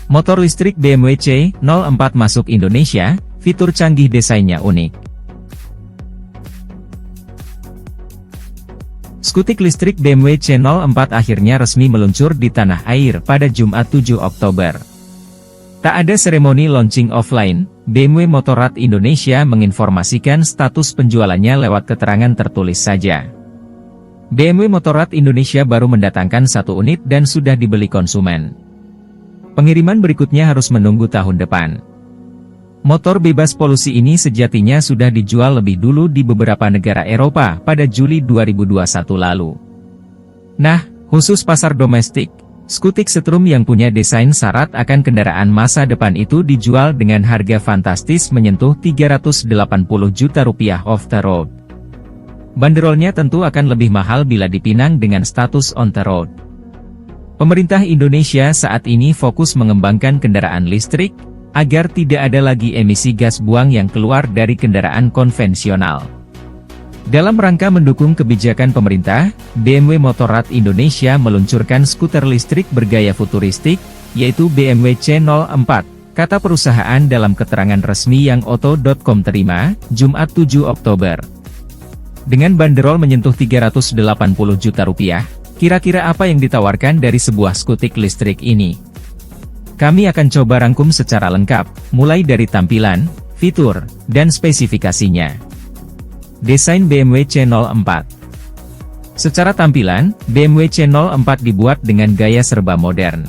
Motor listrik BMW C04 masuk Indonesia, fitur canggih desainnya unik. Skutik listrik BMW C04 akhirnya resmi meluncur di tanah air pada Jumat 7 Oktober. Tak ada seremoni launching offline, BMW Motorrad Indonesia menginformasikan status penjualannya lewat keterangan tertulis saja. BMW Motorrad Indonesia baru mendatangkan 1 unit dan sudah dibeli konsumen. Pengiriman berikutnya harus menunggu tahun depan. Motor bebas polusi ini sejatinya sudah dijual lebih dulu di beberapa negara Eropa pada Juli 2021 lalu. Nah, khusus pasar domestik, skutik setrum yang punya desain syarat akan kendaraan masa depan itu dijual dengan harga fantastis menyentuh Rp380 juta off the road. Banderolnya tentu akan lebih mahal bila dipinang dengan status on the road. Pemerintah Indonesia saat ini fokus mengembangkan kendaraan listrik, agar tidak ada lagi emisi gas buang yang keluar dari kendaraan konvensional. Dalam rangka mendukung kebijakan pemerintah, BMW Motorrad Indonesia meluncurkan skuter listrik bergaya futuristik, yaitu BMW C04, kata perusahaan dalam keterangan resmi yang auto.com terima, Jumat 7 Oktober. Dengan banderol menyentuh Rp380 juta, kira-kira apa yang ditawarkan dari sebuah skutik listrik ini? Kami akan coba rangkum secara lengkap, mulai dari tampilan, fitur, dan spesifikasinya. Desain BMW C04. Secara tampilan, BMW C04 dibuat dengan gaya serba modern.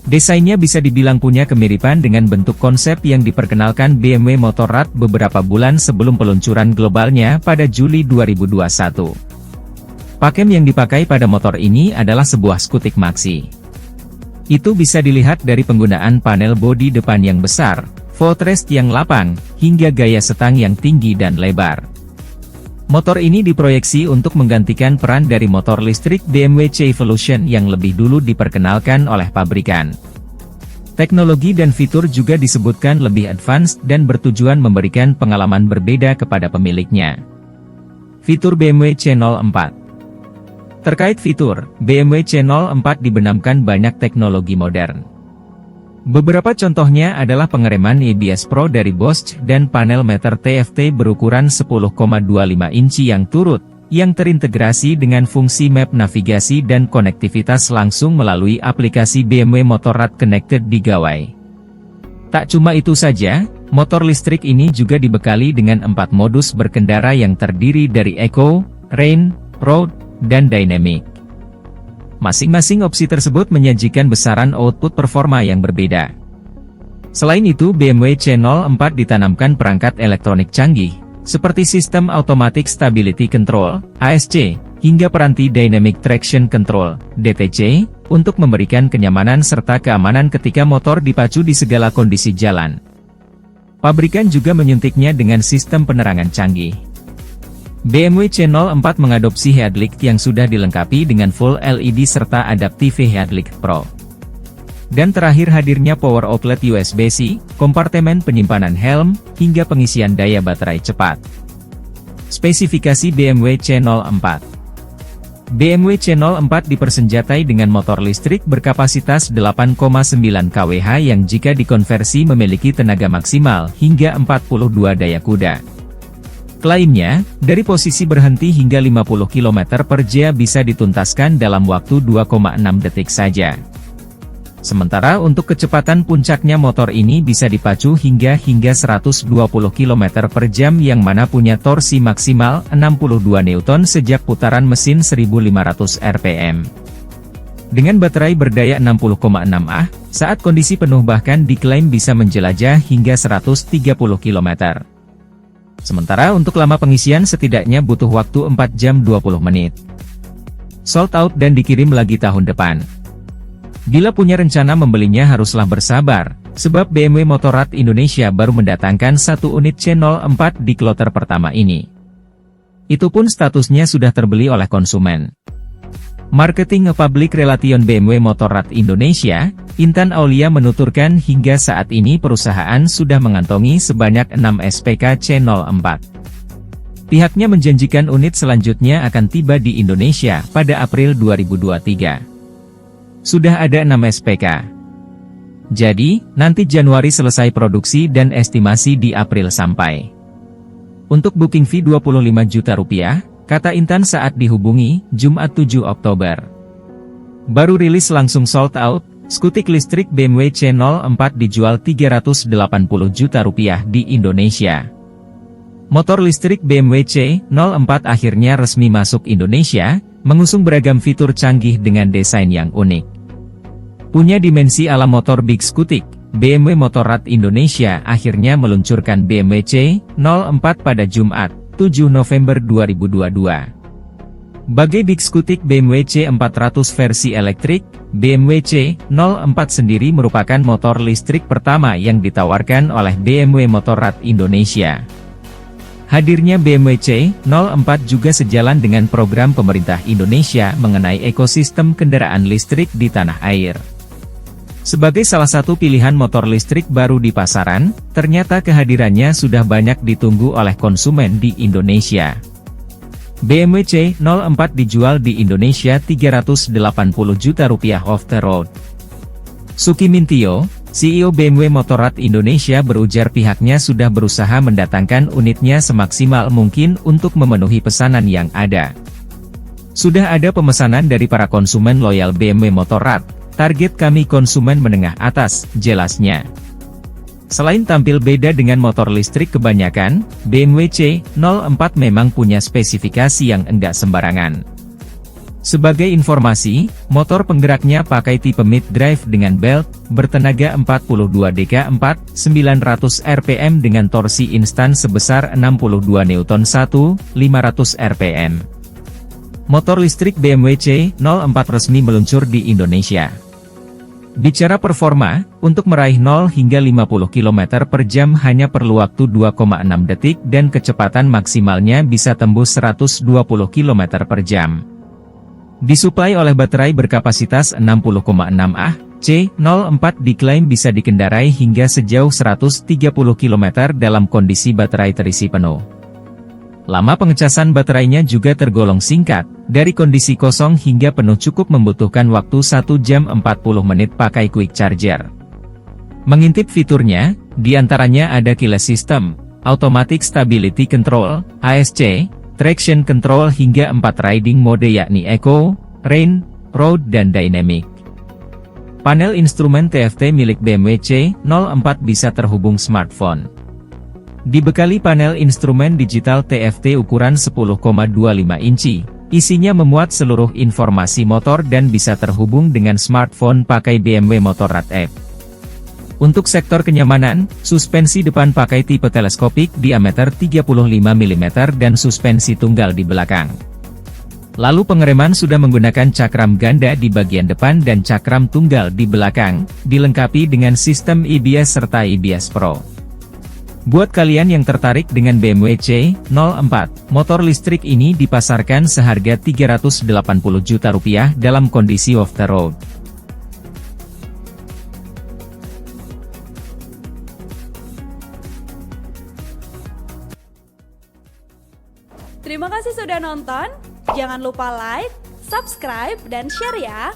Desainnya bisa dibilang punya kemiripan dengan bentuk konsep yang diperkenalkan BMW Motorrad beberapa bulan sebelum peluncuran globalnya pada Juli 2021. Pakem yang dipakai pada motor ini adalah sebuah skutik maxi. Itu bisa dilihat dari penggunaan panel bodi depan yang besar, footrest yang lapang, hingga gaya setang yang tinggi dan lebar. Motor ini diproyeksi untuk menggantikan peran dari motor listrik BMW C-Evolution yang lebih dulu diperkenalkan oleh pabrikan. Teknologi dan fitur juga disebutkan lebih advance dan bertujuan memberikan pengalaman berbeda kepada pemiliknya. Fitur BMW C04. Terkait fitur, BMW C04 dibenamkan banyak teknologi modern. Beberapa contohnya adalah pengereman ABS Pro dari Bosch dan panel meter TFT berukuran 10,25 inci yang turut, yang terintegrasi dengan fungsi map navigasi dan konektivitas langsung melalui aplikasi BMW Motorrad Connected di gawai. Tak cuma itu saja, motor listrik ini juga dibekali dengan 4 modus berkendara yang terdiri dari Eco, Rain, Road, dan Dynamic. Masing-masing opsi tersebut menyajikan besaran output performa yang berbeda. Selain itu, BMW C04 ditanamkan perangkat elektronik canggih, seperti sistem Automatic Stability Control, ASC, hingga peranti Dynamic Traction Control, DTC, untuk memberikan kenyamanan serta keamanan ketika motor dipacu di segala kondisi jalan. Pabrikan juga menyuntiknya dengan sistem penerangan canggih. BMW C04 mengadopsi headlight yang sudah dilengkapi dengan full LED serta Adaptive Headlight Pro. Dan terakhir hadirnya power outlet USB-C, kompartemen penyimpanan helm, hingga pengisian daya baterai cepat. Spesifikasi BMW C04. BMW C04 dipersenjatai dengan motor listrik berkapasitas 8,9 kWh yang jika dikonversi memiliki tenaga maksimal hingga 42 daya kuda. Klaimnya, dari posisi berhenti hingga 50 km per jam bisa dituntaskan dalam waktu 2,6 detik saja. Sementara untuk kecepatan puncaknya motor ini bisa dipacu hingga 120 km per jam yang mana punya torsi maksimal 62 Newton sejak putaran mesin 1500 rpm. Dengan baterai berdaya 60,6 Ah, saat kondisi penuh bahkan diklaim bisa menjelajah hingga 130 km. Sementara untuk lama pengisian setidaknya butuh waktu 4 jam 20 menit. Sold out dan dikirim lagi tahun depan. Bila punya rencana membelinya haruslah bersabar, sebab BMW Motorrad Indonesia baru mendatangkan 1 unit C04 di kloter pertama ini. Itu pun statusnya sudah terbeli oleh konsumen. Marketing Public Relation BMW Motorrad Indonesia, Intan Aulia menuturkan hingga saat ini perusahaan sudah mengantongi sebanyak 6 SPK C04. Pihaknya menjanjikan unit selanjutnya akan tiba di Indonesia pada April 2023. Sudah ada 6 SPK. Jadi, nanti Januari selesai produksi dan estimasi di April sampai. Untuk booking fee Rp25 juta, kata Intan saat dihubungi, Jumat 7 Oktober. Baru rilis langsung sold out, skutik listrik BMW C04 dijual Rp380 juta di Indonesia. Motor listrik BMW C04 akhirnya resmi masuk Indonesia, mengusung beragam fitur canggih dengan desain yang unik. Punya dimensi ala motor Big Skutik, BMW Motorrad Indonesia akhirnya meluncurkan BMW C04 pada Jumat, 7 November 2022. Bagai Big Skutik BMW C400 versi elektrik, BMW C04 sendiri merupakan motor listrik pertama yang ditawarkan oleh BMW Motorrad Indonesia. Hadirnya BMW C04 juga sejalan dengan program pemerintah Indonesia mengenai ekosistem kendaraan listrik di tanah air. Sebagai salah satu pilihan motor listrik baru di pasaran, ternyata kehadirannya sudah banyak ditunggu oleh konsumen di Indonesia. BMW C04 dijual di Indonesia Rp380 juta off the road. Suki Mintio, CEO BMW Motorrad Indonesia berujar pihaknya sudah berusaha mendatangkan unitnya semaksimal mungkin untuk memenuhi pesanan yang ada. Sudah ada pemesanan dari para konsumen loyal BMW Motorrad. Target kami konsumen menengah atas, jelasnya. Selain tampil beda dengan motor listrik kebanyakan, BMW C04 memang punya spesifikasi yang enggak sembarangan. Sebagai informasi, motor penggeraknya pakai tipe mid-drive dengan belt, bertenaga 42 dk4, 900 rpm dengan torsi instan sebesar 62 Newton 500 rpm. Motor listrik BMW C04 resmi meluncur di Indonesia. Bicara performa, untuk meraih 0 hingga 50 km per jam hanya perlu waktu 2,6 detik dan kecepatan maksimalnya bisa tembus 120 km per jam. Disuplai oleh baterai berkapasitas 60,6 Ah, C04 diklaim bisa dikendarai hingga sejauh 130 km dalam kondisi baterai terisi penuh. Lama pengecasan baterainya juga tergolong singkat, dari kondisi kosong hingga penuh cukup membutuhkan waktu 1 jam 40 menit pakai quick charger. Mengintip fiturnya, diantaranya ada keyless system, automatic stability control, ASC, traction control hingga 4 riding mode yakni Eco, Rain, Road dan Dynamic. Panel instrumen TFT milik BMW C04 bisa terhubung smartphone. Dibekali panel instrumen digital TFT ukuran 10,25 inci, isinya memuat seluruh informasi motor dan bisa terhubung dengan smartphone pakai BMW Motorrad App. Untuk sektor kenyamanan, suspensi depan pakai tipe teleskopik diameter 35 mm dan suspensi tunggal di belakang. Lalu pengereman sudah menggunakan cakram ganda di bagian depan dan cakram tunggal di belakang, dilengkapi dengan sistem ABS serta ABS Pro. Buat kalian yang tertarik dengan BMW C04, motor listrik ini dipasarkan seharga Rp380 juta dalam kondisi off the road. Terima kasih sudah nonton, jangan lupa like, subscribe, dan share ya!